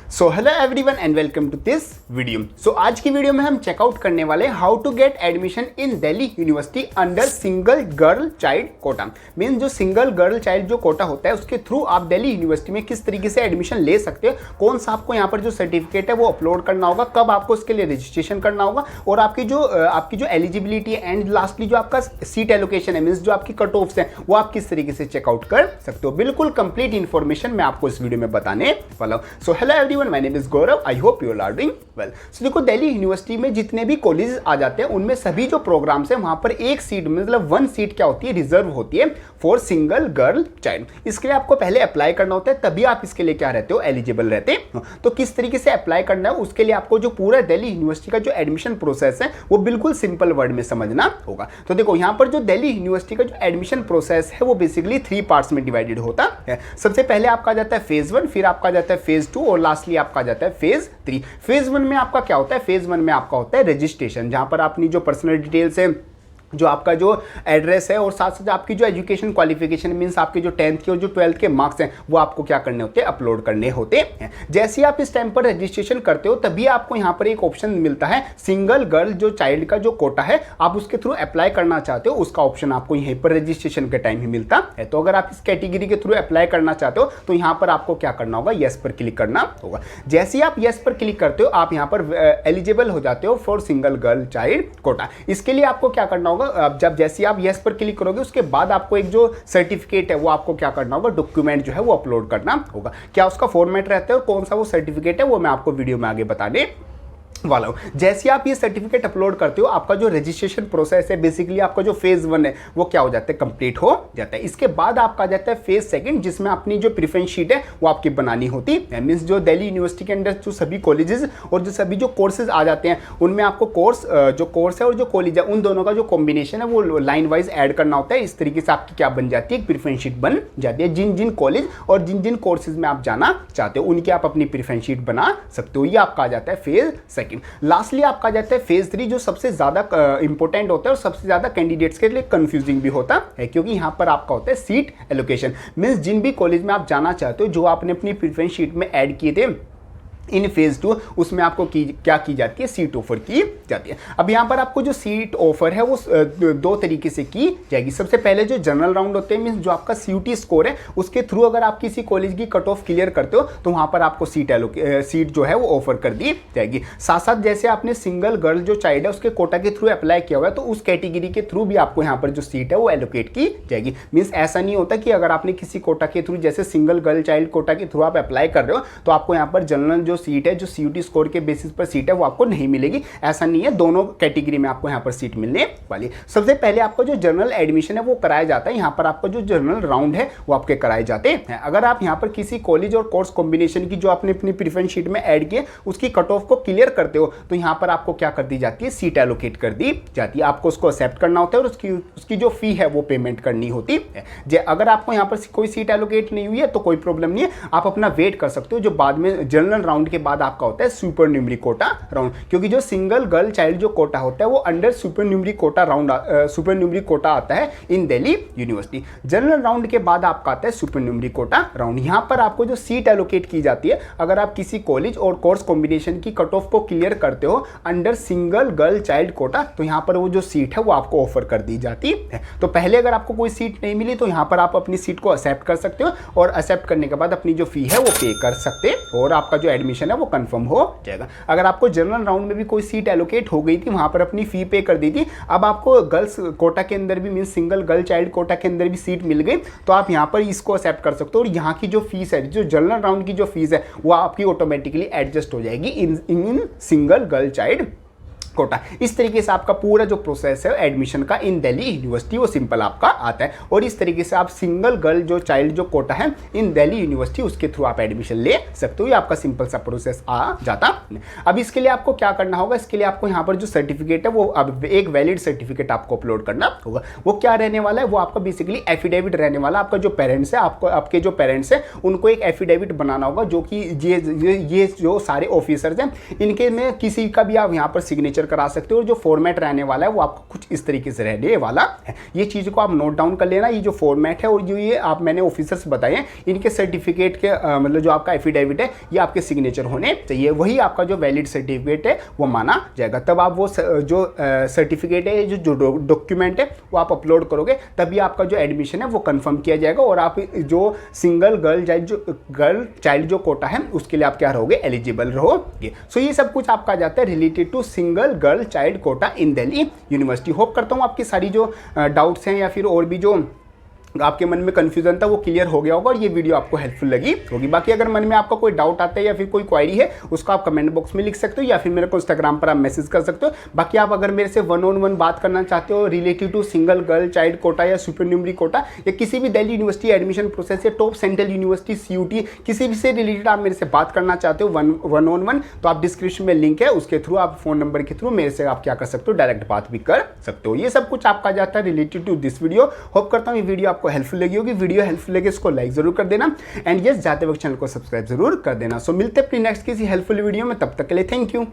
So hello everyone and welcome to this video. So आज की video में हम चेकआउट करने वाले how to get admission in Delhi university under single girl child quota. Mean जो single girl child जो quota होता है उसके थ्रू आप दिल्ली यूनिवर्सिटी में किस तरीके से एडमिशन ले सकते हो, कौन सा आपको यहाँ पर जो सर्टिफिकेट है वो अपलोड करना होगा, कब आपको उसके लिए रजिस्ट्रेशन करना होगा और आपकी जो एलिजिबिलिटी है एंड लास्टली जो आपका सीट एलोकेशन है, मीन्स जो आपकी कट ऑफ्स है वो आप किस तरीके से चेकआउट कर सकते हो। बिल्कुल कंप्लीट इन्फॉर्मेशन मैं आपको इस वीडियो में बताने वाला हूँ। So hello everyone, my name is Gaurav, I hope you are doing well. So देखो, दिल्ली यूनिवर्सिटी में जितने भी कॉलेजेस आ जाते हैं उनमें सभी जो प्रोग्राम्स है वहां पर एक सीट मतलब वन सीट क्या होती है, रिजर्व होती है फॉर सिंगल गर्ल चाइल्ड। इसके लिए आपको पहले अप्लाई करना होता है, तभी आप इसके लिए क्या रहते हो, एलिजिबल रहते हो। तो किस तरीके से अप्लाई करना है उसके लिए आपको जो पूरा दिल्ली यूनिवर्सिटी का जो एडमिशन प्रोसेस है वो बिल्कुल सिंपल वर्ड में समझना होगा। तो देखो, यहाँ पर जो दिल्ली यूनिवर्सिटी का जो एडमिशन प्रोसेस है वो बेसिकली 3 पार्ट्स में डिवाइडेड होता है। सबसे पहले आपका जाता है फेज 1, फिर आपका जाता है फेज 2 और लास्टली आपका जाता है फेज 3। फेज 1 में आपका क्या होता है, फेज 1 में आपका होता है रजिस्ट्रेशन, जहां पर अपनी जो पर्सनल डिटेल्स है, जो आपका जो एड्रेस है और साथ साथ आपकी जो एजुकेशन क्वालिफिकेशन मींस आपके जो 10th के और जो 12th के मार्क्स हैं वो आपको क्या करने होते हैं, अपलोड करने होते हैं। जैसे ही आप इस टाइम पर रजिस्ट्रेशन करते हो तभी आपको यहाँ पर एक ऑप्शन मिलता है सिंगल गर्ल जो चाइल्ड का जो कोटा है आप उसके थ्रू अप्लाई करना चाहते हो, उसका ऑप्शन आपको यहीं पर रजिस्ट्रेशन के टाइम ही मिलता है। तो अगर आप इस कैटेगरी के थ्रू अप्लाई करना चाहते हो तो यहाँ पर आपको क्या करना होगा, येस पर क्लिक करना होगा। जैसे ही आप येस पर क्लिक करते हो आप यहाँ पर एलिजिबल हो जाते हो for single girl child quota. इसके लिए आपको क्या करना होगा, जब जैसे आप यस पर क्लिक करोगे उसके बाद आपको एक जो सर्टिफिकेट है वो आपको क्या करना होगा, डॉक्यूमेंट जो है वो अपलोड करना होगा। क्या उसका फॉर्मेट रहता है और कौन सा वो सर्टिफिकेट है वो मैं आपको वीडियो में आगे बताने वाला हूं। जैसे आप ये सर्टिफिकेट अपलोड करते हो आपका जो रजिस्ट्रेशन प्रोसेस है बेसिकली आपका जो फेज 1 है वो क्या हो जाता है, कंप्लीट हो जाता है। इसके बाद आपका जाता है फेज 2 जिसमें अपनी जो प्रेफरेंस शीट है वो आपकी बनानी होती है। मींस जो दिल्ली यूनिवर्सिटी के अंदर जो सभी कॉलेजेस और जो सभी जो कोर्सेज आ जाते हैं उनमें आपको जो कोर्स है और जो कॉलेज है उन दोनों का जो कॉम्बिनेशन है वो लाइन वाइज ऐड करना होता है। इस तरीके से आपकी क्या बन जाती है, एक प्रेफरेंस शीट बन जाती है। जिन जिन कॉलेज और जिन जिन कोर्सेज में आप जाना चाहते हो उनकी आप अपनी प्रेफरेंस शीट बना सकते हो। ये आपका आ जाता है फेज 2। लास्टली आपका जाता है फेज 3 जो सबसे ज्यादा इंपॉर्टेंट होता है और सबसे ज्यादा कैंडिडेट्स के लिए कंफ्यूजिंग भी होता है, क्योंकि यहां पर आपका होता है सीट एलोकेशन। मींस जिन भी कॉलेज में आप जाना चाहते हो जो आपने अपनी प्रेफरेंस शीट में ऐड किए थे इन फेज 2 उसमें आपको क्या की जाती है, सीट ऑफर की जाती है। अब यहाँ पर आपको जो सीट ऑफर है वो 2 तरीके से की जाएगी। सबसे पहले जो जनरल राउंड होते हैं, मींस जो आपका CUT स्कोर है उसके थ्रू अगर आप किसी कॉलेज की कट ऑफ क्लियर करते हो तो वहाँ पर आपको सीट जो है वो ऑफर कर दी जाएगी। साथ साथ जैसे आपने सिंगल गर्ल जो चाइल्ड है उसके कोटा के थ्रू अप्लाई किया हुआ है तो उस कैटेगरी के थ्रू भी आपको यहाँ पर जो सीट है वो एलोकेट की जाएगी। मीन्स ऐसा नहीं होता कि अगर आपने किसी कोटा के थ्रू जैसे सिंगल गर्ल चाइल्ड कोटा के थ्रू आप अप्लाई कर रहे हो तो आपको यहाँ पर जनरल जो सीट है, जो CUT स्कोर के बेसिस पर सीट है वो आपको नहीं मिलेगी। ऐसा नहीं है, दोनों कैटेगरी में आपको यहाँ पर सीट मिलने वाली है। सबसे पहले आपका जो जनरल एडमिशन है वो कराया जाता है, यहाँ पर आपका जो जनरल राउंड है वो आपके कराए जाते हैं। अगर आप यहाँ पर किसी कॉलेज और कोर्स कॉम्बिनेशन की जो आपने अपनी प्रेफरेंस शीट में ऐड किए उसकी कट ऑफ को क्लियर करते हो तो यहाँ पर आपको क्या कर दी जाती है, सीट एलोकेट कर दी जाती है। आपको उसको एक्सेप्ट करना होता है और उसकी जो फी है वो पेमेंट करनी होती है। अगर आपको यहाँ पर कोई सीट एलोकेट नहीं हुई है तो कोई प्रॉब्लम नहीं है, आप अपना वेट कर सकते हो। जो बाद में जनरल राउंड के बाद आपका होता है सुपर न्यूमरी कोटा राउंड, क्योंकि जो सिंगल गर्ल चाइल्ड जो कोटा होता है वो under supernumerary quota round supernumerary quota आता है in Delhi university. General round के बाद आपका आता है सुपर न्यूमरी कोटा राउंड। यहाँ पर आपको जो सीट एलोकेट की जाती है अगर आप किसी कॉलेज और कोर्स कॉम्बिनेशन की कट ऑफ को क्लियर करते हो under single girl child quota तो यहाँ पर वो जो सीट है वो आपको ऑफर कर दी जाती है। तो पहले अगर आपको कोई सीट नहीं मिली तो यहाँ पर आप अपनी सीट को एक्सेप्ट कर सकते हो और एक्सेप्ट करने के बाद अपनी जो फी है वो पे कर सकते हो और आपका जो एडमिशन है वो कंफर्म हो जाएगा। अगर आपको जनरल राउंड में भी कोई सीट एलोकेट हो गई थी, वहां पर अपनी फी पे कर दी थी, अब आपको गर्ल्स कोटा के अंदर भी means single girl child quota के अंदर भी सीट मिल गई तो आप यहां पर इसको एक्सेप्ट कर सकते हो और यहाँ की जो फीस है, जो जनरल राउंड की जो फीस है वो आपकी ऑटोमेटिकली एडजस्ट हो जाएगी in single girl child quota. इस तरीके से आपका पूरा जो प्रोसेस है एडमिशन का इन दिल्ली यूनिवर्सिटी वो सिंपल आपका आता है और इस तरीके से आप सिंगल गर्ल जो चाइल्ड जो कोटा है इन दिल्ली यूनिवर्सिटी उसके थ्रू आप एडमिशन ले सकते हो। ये आपका सिंपल सा प्रोसेस आ जाता। अब इसके लिए आपको क्या करना होगा, इसके लिए आपको यहाँ पर जो सर्टिफिकेट है वो अब एक वैलिड सर्टिफिकेट आपको अपलोड करना होगा। वो क्या रहने वाला है, वो आपका बेसिकली एफिडेविट रहने वाला। आपका जो पेरेंट्स है, आपके जो पेरेंट्स है उनको एक एफिडेविट बनाना होगा जो कि ये जो सारे ऑफिसर्स हैं इनके में किसी का भी आप यहाँ पर सिग्नेचर करा सकते हो और जो फॉर्मेट रहने वाला है वो आपको कुछ इस तरीके से रहने वाला है। ये चीज़ को आप नोट डाउन कर लेना, ये जो फॉर्मेट है और जो ये आप मैंने ऑफिसर्स बताए हैं इनके सर्टिफिकेट के मतलब जो आपका एफिडेविट है ये आपके सिग्नेचर होने चाहिए, वही आपका जो वैलिड सर्टिफिकेट है वो माना जाएगा। तब आप वो जो सर्टिफिकेट है, जो डॉक्यूमेंट है वो आप अपलोड करोगे, तभी आपका जो एडमिशन है वो कंफर्म किया जाएगा और आप जो सिंगल गर्ल चाइल्ड जो कोटा है उसके लिए आप क्या रहोगे, एलिजिबल रहोगे। सो ये सब कुछ आपका जाता है related to single girl child quota in Delhi university. Hope करता हूँ आपकी सारी जो डाउट्स हैं या फिर और भी जो आपके मन में कंफ्यूजन था वो क्लियर हो गया होगा और ये वीडियो आपको हेल्पफुल लगी होगी। बाकी अगर मन में आपका कोई डाउट आता है या फिर कोई क्वेरी है उसको आप कमेंट बॉक्स में लिख सकते हो या फिर मेरे को इंस्टाग्राम पर आप मैसेज कर सकते हो। बाकी आप अगर मेरे से 1-on-1 बात करना चाहते हो related to single girl child quota या सुपरन्यूमरी कोटा या किसी भी दिल्ली यूनिवर्सिटी एडमिशन प्रोसेस या टॉप सेंट्रल यूनिवर्सिटी CUT किसी भी से रिलेटेड आप मेरे से बात करना चाहते हो 1-on-1, तो आप डिस्क्रिप्शन में लिंक है उसके थ्रू आप फोन नंबर के थ्रू मेरे से आप क्या कर सकते हो, डायरेक्ट बात भी कर सकते हो। ये सब कुछ आपका जाता है related to this video. Hope करता हूँ ये वीडियो आपको हेल्पफुल लगी होगी। वीडियो हेल्पफुल लगे इसको लाइक जरूर कर देना एंड यस जाते वक्त चैनल को सब्सक्राइब जरूर कर देना। सो मिलते हैं अपनी नेक्स्ट किसी हेल्पफुल वीडियो में, तब तक के लिए थैंक यू।